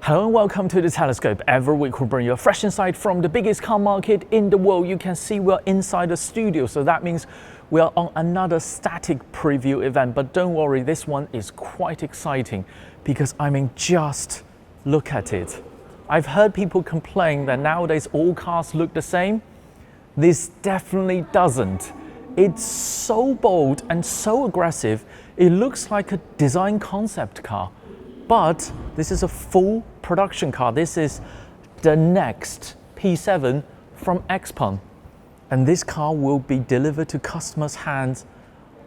Hello and welcome to The Telescope. Every week we bring you a fresh insight from the biggest car market in the world. You can see we're inside the studio, so that means we are on another static preview event. But don't worry, this one is quite exciting because just look at it. I've heard people complain that nowadays all cars look the same. This definitely doesn't. It's so bold and so aggressive, it looks like a design concept car. But this is a full production car. This is the next P7 from XPeng. And this car will be delivered to customers' hands,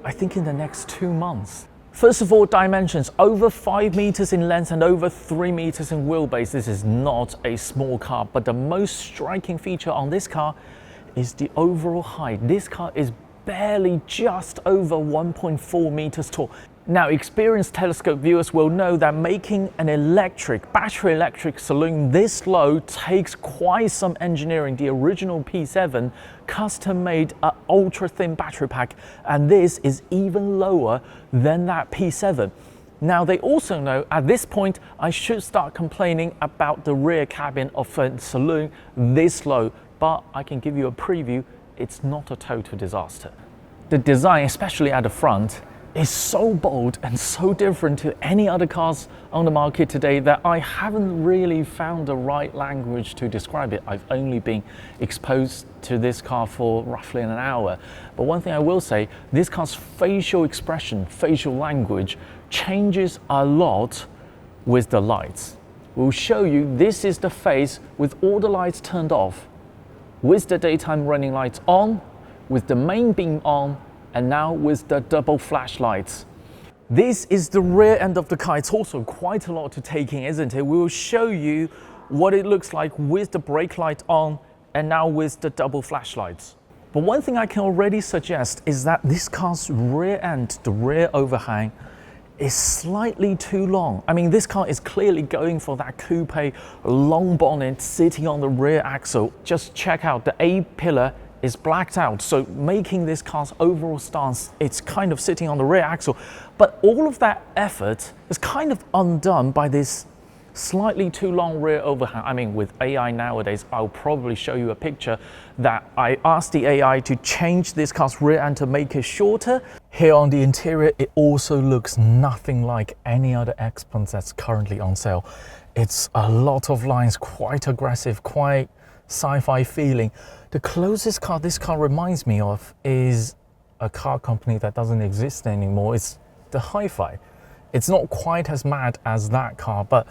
I think, in the next 2 months. First of all, dimensions, over 5 meters in length and over 3 meters in wheelbase. This is not a small car, but the most striking feature on this car is the overall height. This car is barely just over 1.4 meters tall. Now, experienced Telescope viewers will know that making an battery electric saloon this low takes quite some engineering. The original P7 custom made an ultra thin battery pack, and this is even lower than that P7. Now, they also know at this point I should start complaining about the rear cabin of a saloon this low, but I can give you a preview, it's not a total disaster. The design, especially at the front, is so bold and so different to any other cars on the market today that I haven't really found the right language to describe it. I've only been exposed to this car for roughly an hour. But one thing I will say, this car's facial expression, facial language changes a lot with the lights. We'll show you, this is the face with all the lights turned off, with the daytime running lights on, with the main beam on, and now with the double flashlights. This is the rear end of the car. It's also quite a lot to take in, isn't it? We will show you what it looks like with the brake light on and now with the double flashlights. But one thing I can already suggest is that this car's rear end, the rear overhang, is slightly too long. I mean, this car is clearly going for that coupe long bonnet sitting on the rear axle. Just check out, the A pillar is blacked out, so making this car's overall stance, it's kind of sitting on the rear axle. But all of that effort is kind of undone by this slightly too long rear overhang. I mean, with AI nowadays, I'll probably show you a picture that I asked the AI to change this car's rear end to make it shorter. Here on the interior, it also looks nothing like any other XPeng that's currently on sale. It's a lot of lines, quite aggressive, quite sci-fi feeling. The closest car this car reminds me of is a car company that doesn't exist anymore. It's the Hi-Fi. It's not quite as mad as that car, but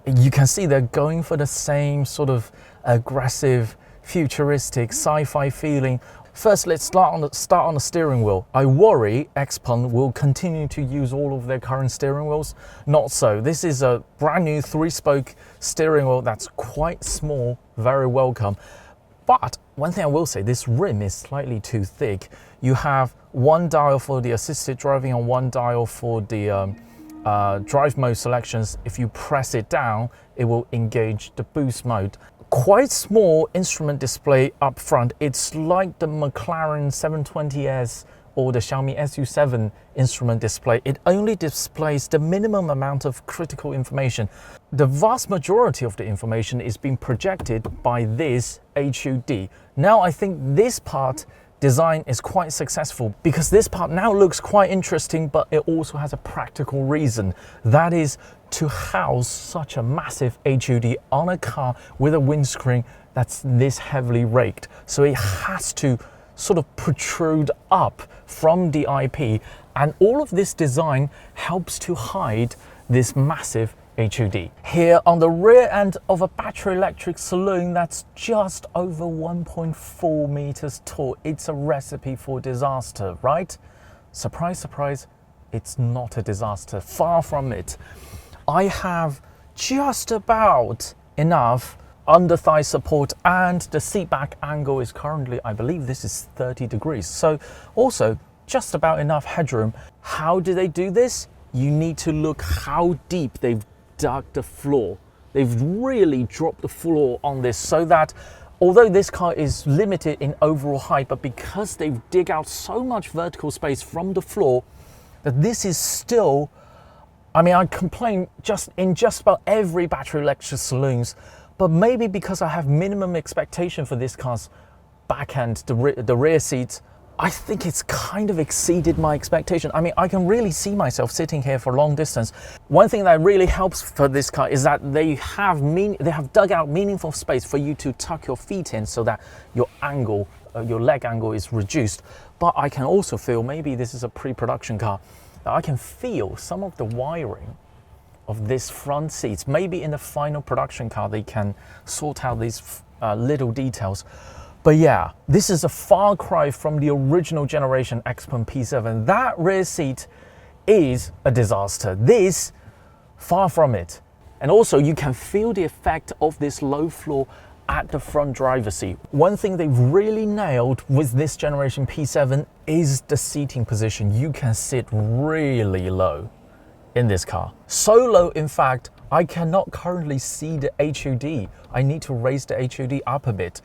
you can see they're going for the same sort of aggressive, futuristic, sci-fi feeling. First, let's start on the steering wheel. I worry XPeng will continue to use all of their current steering wheels. Not so. This is a brand new 3-spoke steering wheel that's quite small, very welcome. But one thing I will say, this rim is slightly too thick. You have one dial for the assisted driving and one dial for the drive mode selections. If you press it down, it will engage the boost mode. Quite small instrument display up front. It's like the McLaren 720S or the Xiaomi SU7 instrument display. It only displays the minimum amount of critical information. The vast majority of the information is being projected by this HUD. Now I think this part design is quite successful because this part now looks quite interesting, but it also has a practical reason. That is to house such a massive HUD on a car with a windscreen that's this heavily raked. So it has to sort of protrude up from the IP, and all of this design helps to hide this massive HUD. Here on the rear end of a battery electric saloon that's just over 1.4 meters tall, it's a recipe for disaster, right? Surprise, surprise, it's not a disaster, far from it. I have just about enough under thigh support, and the seat back angle is currently, I believe this is 30 degrees. So also just about enough headroom. How do they do this? You need to look how deep they've dug the floor. They've really dropped the floor on this so that although this car is limited in overall height, but because they've dig out so much vertical space from the floor, that this is still I mean, I complain in just about every battery electric saloons, but maybe because I have minimum expectation for this car's back end, the rear seats, I think it's kind of exceeded my expectation. I mean, I can really see myself sitting here for long distance. One thing that really helps for this car is that they have dug out meaningful space for you to tuck your feet in so that your angle, your leg angle is reduced. But I can also feel, maybe this is a pre-production car, that I can feel some of the wiring of this front seats. Maybe in the final production car they can sort out these little details. But yeah, this is a far cry from the original generation XPeng P7. That rear seat is a disaster. This, far from it. And also you can feel the effect of this low floor at the front driver's seat. One thing they've really nailed with this generation P7 is the seating position. You can sit really low in this car. So low, in fact, I cannot currently see the HUD. I need to raise the HUD up a bit.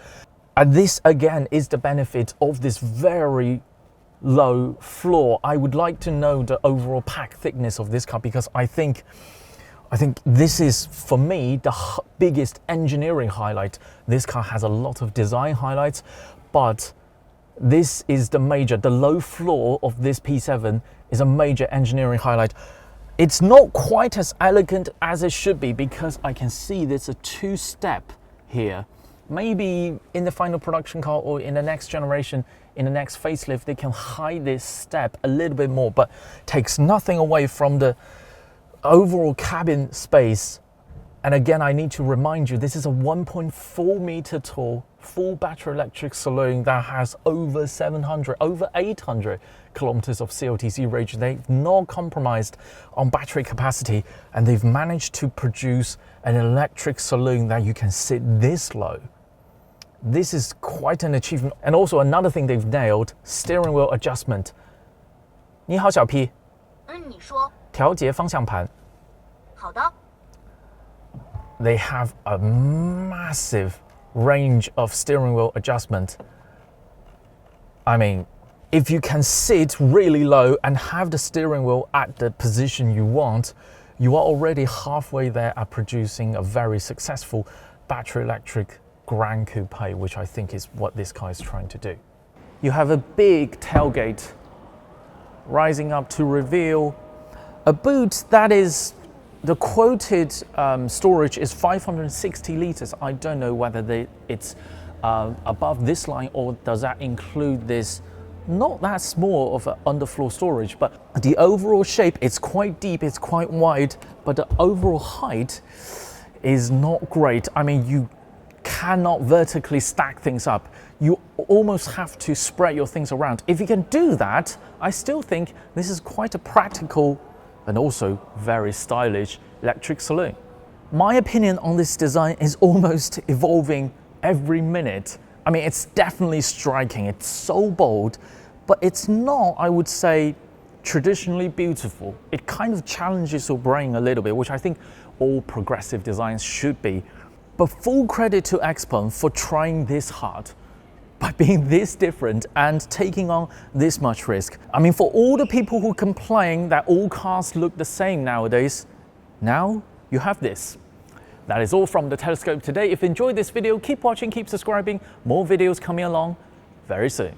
And this again is the benefit of this very low floor. I would like to know the overall pack thickness of this car, because I think this is, for me, the biggest engineering highlight. This car has a lot of design highlights, but this is the low floor of this P7 is a major engineering highlight. It's not quite as elegant as it should be, because I can see there's a two-step here. Maybe in the final production car or in the next generation, in the next facelift, they can hide this step a little bit more, but takes nothing away from the overall cabin space. And again, I need to remind you, this is a 1.4 meter tall full battery electric saloon that has over 800 kilometers of CLTC range. They've not compromised on battery capacity, and they've managed to produce an electric saloon that you can sit this low. This is quite an achievement. And also another thing they've nailed, steering wheel adjustment. 你好，小 P。你说。调节方向盘。好的。They have a massive range of steering wheel adjustment. I mean, if you can sit really low and have the steering wheel at the position you want, you are already halfway there at producing a very successful battery electric Grand Coupe, which I think is what this car is trying to do. You have a big tailgate rising up to reveal a boot that is, the quoted storage is 560 liters. I don't know whether it's above this line, or does that include this not that small of an underfloor storage. But the overall shape, it's quite deep, it's quite wide, but the overall height is not great. I mean, you cannot vertically stack things up. You almost have to spread your things around. If you can do that, I still think this is quite a practical and also very stylish electric saloon. My opinion on this design is almost evolving every minute. I mean, it's definitely striking. It's so bold, but it's not, I would say, traditionally beautiful. It kind of challenges your brain a little bit, which I think all progressive designs should be. But full credit to XPeng for trying this hard, by being this different and taking on this much risk. I mean, for all the people who complain that all cars look the same nowadays, now you have this. That is all from the Telescope today. If you enjoyed this video, keep watching, keep subscribing. More videos coming along very soon.